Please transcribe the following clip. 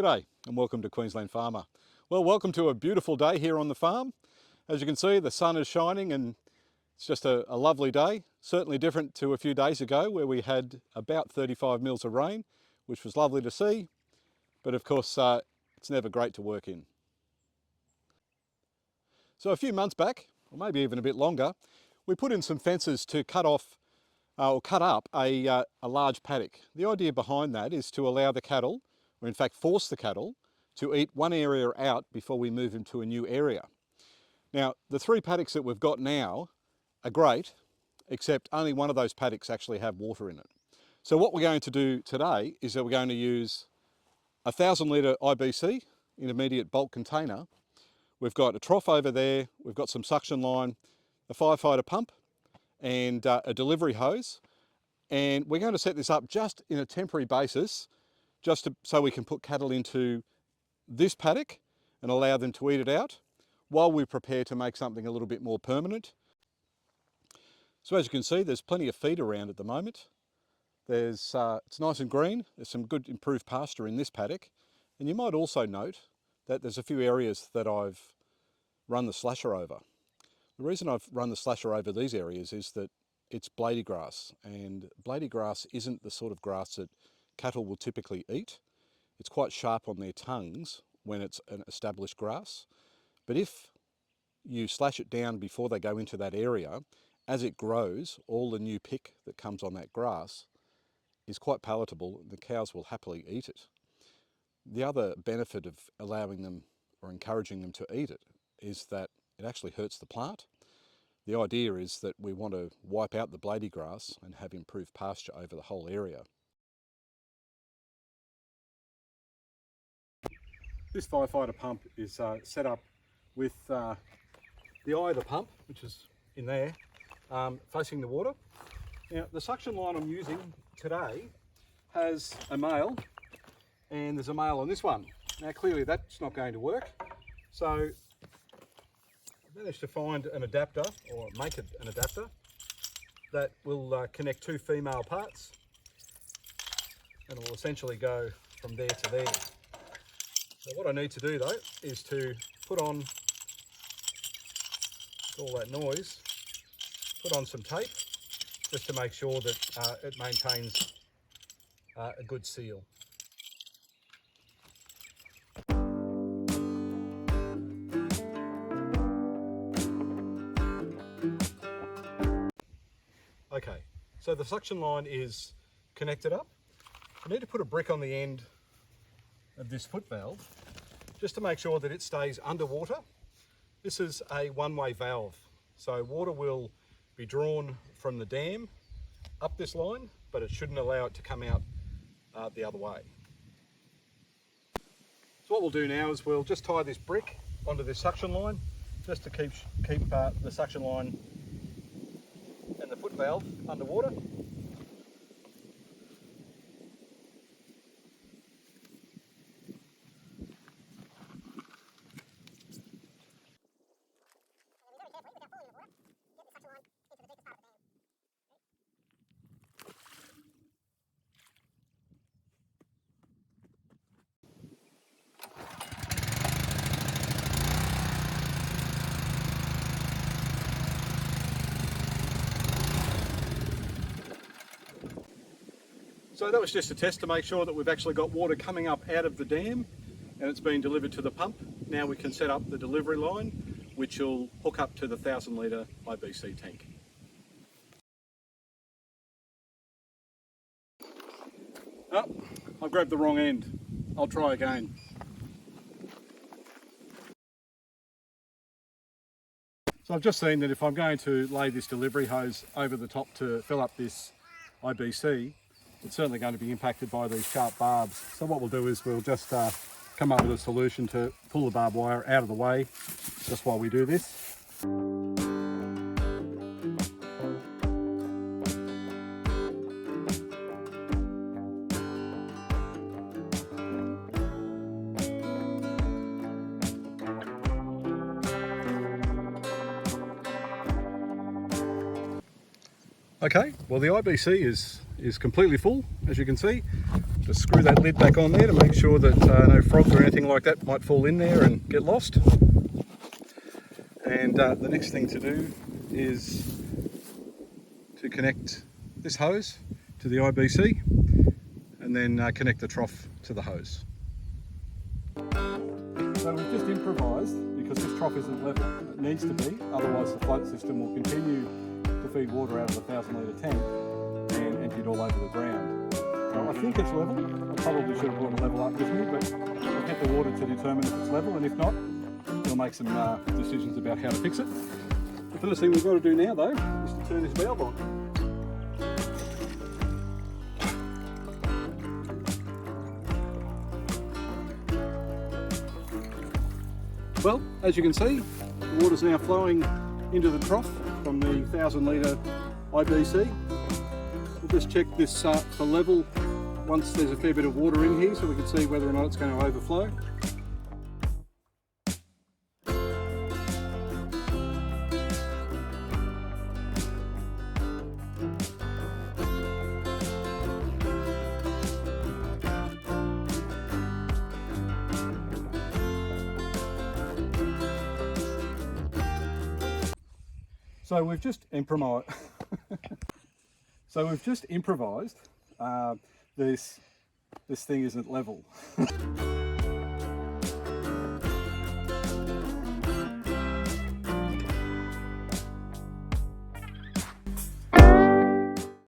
G'day and welcome to Queensland Farmer. Well, welcome to a beautiful day here on the farm. As you can see, the sun is shining and it's just a lovely day. Certainly different to a few days ago where we had about 35 mils of rain, which was lovely to see. But of course, it's never great to work in. So a few months back, or maybe even a bit longer, we put in some fences to cut off or cut up a large paddock. The idea behind that is to allow the cattle, or in fact force the cattle, to eat one area out before we move them to a new area. Now, the three paddocks that we've got now are great, except only one of those paddocks actually have water in it. So what we're going to do today is that we're going to use a 1,000 litre IBC, intermediate bulk container. We've got a trough over there, we've got some suction line, a firefighter pump, and a delivery hose. And we're going to set this up just in a temporary basis, so we can put cattle into this paddock and allow them to eat it out while we prepare to make something a little bit more permanent. So as you can see, there's plenty of feed around at the moment. It's nice and green. There's some good improved pasture in this paddock. And you might also note that there's a few areas that I've run the slasher over. The reason I've run the slasher over these areas is that it's blady grass, and blady grass isn't the sort of grass that cattle will typically eat. It's quite sharp on their tongues when it's an established grass. But if you slash it down before they go into that area, as it grows, all the new pick that comes on that grass is quite palatable. The cows will happily eat it. The other benefit of allowing them or encouraging them to eat it is that it actually hurts the plant. The idea is that we want to wipe out the blady grass and have improved pasture over the whole area. This firefighter pump is set up with the eye of the pump, which is in there, facing the water. Now, the suction line I'm using today has a male, and there's a male on this one. Now, clearly that's not going to work. So I managed to find an adapter, or make an adapter, that will connect two female parts, and it will essentially go from there to there. So what I need to do though is to put on all that noise, put on some tape just to make sure that it maintains a good seal. Okay, so the suction line is connected up. I need to put a brick on the end of this foot valve just to make sure that it stays underwater. This is a one-way valve, so water will be drawn from the dam up this line, but it shouldn't allow it to come out the other way. So what we'll do now is we'll just tie this brick onto this suction line just to keep the suction line and the foot valve underwater. So that was just a test to make sure that we've actually got water coming up out of the dam and it's being delivered to the pump. Now we can set up the delivery line, which will hook up to the 1,000 litre IBC tank. Oh, I've grabbed the wrong end. I'll try again. So I've just seen that if I'm going to lay this delivery hose over the top to fill up this IBC, it's certainly going to be impacted by these sharp barbs. So what we'll do is we'll just come up with a solution to pull the barbed wire out of the way just while we do this. Okay, well the IBC is completely full, as you can see. Just screw that lid back on there to make sure that no frogs or anything like that might fall in there and get lost. And the next thing to do is to connect this hose to the IBC and then connect the trough to the hose. So we've just improvised because this trough isn't level. It needs to be, otherwise the float system will continue to feed water out of the 1,000 litre tank and empty it all over the ground. So I think it's level. I probably should have brought a level up with me, but I'll get the water to determine if it's level, and if not, we'll make some decisions about how to fix it. The first thing we've got to do now though is to turn this valve on. Well, as you can see, the water's now flowing into the trough from the 1,000 litre IBC. We'll just check this for level once there's a fair bit of water in here so we can see whether or not it's going to overflow. So we've just improvised. This thing isn't level.